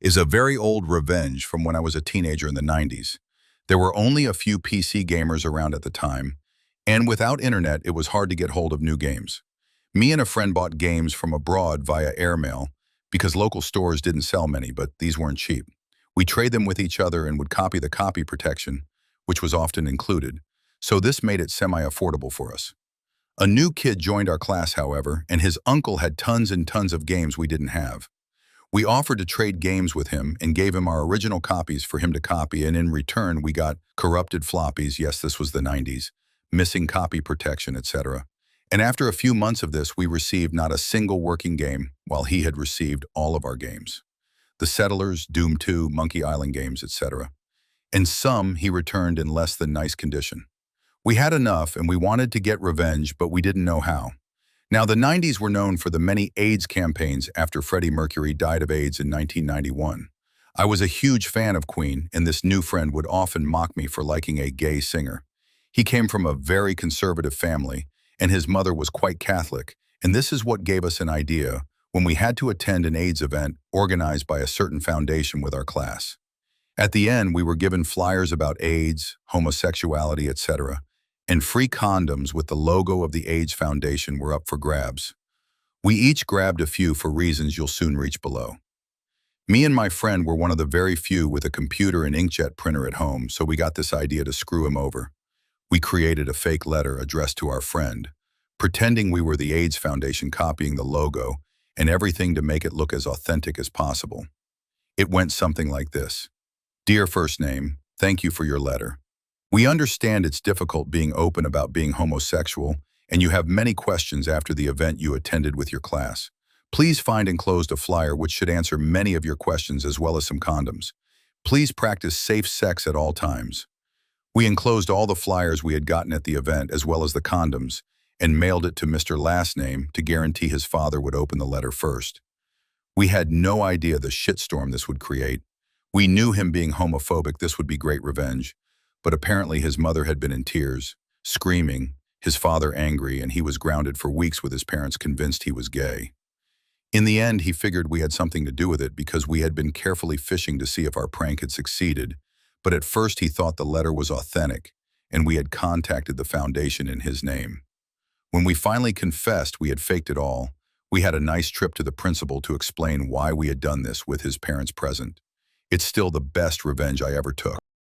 is a very old revenge from when I was a teenager in the 90s. There were only a few PC gamers around at the time, and without internet, it was hard to get hold of new games. Me and a friend bought games from abroad via airmail because local stores didn't sell many, but these weren't cheap. We trade them with each other and would copy the copy protection, which was often included, so this made it semi-affordable for us. A new kid joined our class, however, and his uncle had tons and tons of games we didn't have. We offered to trade games with him and gave him our original copies for him to copy, and in return we got corrupted floppies, yes, this was the 90s, missing copy protection, etc. And after a few months of this, we received not a single working game, while he had received all of our games. The Settlers, Doom 2, Monkey Island games, etc. And some he returned in less than nice condition. We had enough and we wanted to get revenge, but we didn't know how. Now, the 90s were known for the many AIDS campaigns after Freddie Mercury died of AIDS in 1991. I was a huge fan of Queen, and this new friend would often mock me for liking a gay singer. He came from a very conservative family, and his mother was quite Catholic, and this is what gave us an idea when we had to attend an AIDS event organized by a certain foundation with our class. At the end, we were given flyers about AIDS, homosexuality, etc., and free condoms with the logo of the AIDS Foundation were up for grabs. We each grabbed a few for reasons you'll soon reach below. Me and my friend were one of the very few with a computer and inkjet printer at home, so we got this idea to screw him over. We created a fake letter addressed to our friend, pretending we were the AIDS Foundation, copying the logo and everything to make it look as authentic as possible. It went something like this. Dear first name, thank you for your letter. We understand it's difficult being open about being homosexual, and you have many questions after the event you attended with your class. Please find enclosed a flyer which should answer many of your questions as well as some condoms. Please practice safe sex at all times. We enclosed all the flyers we had gotten at the event as well as the condoms and mailed it to Mr. Last Name to guarantee his father would open the letter first. We had no idea the shitstorm this would create. We knew him being homophobic, this would be great revenge. But apparently his mother had been in tears, screaming, his father angry, and he was grounded for weeks with his parents convinced he was gay. In the end, he figured we had something to do with it because we had been carefully fishing to see if our prank had succeeded, but at first he thought the letter was authentic, and we had contacted the foundation in his name. When we finally confessed we had faked it all, we had a nice trip to the principal to explain why we had done this with his parents present. It's still the best revenge I ever took.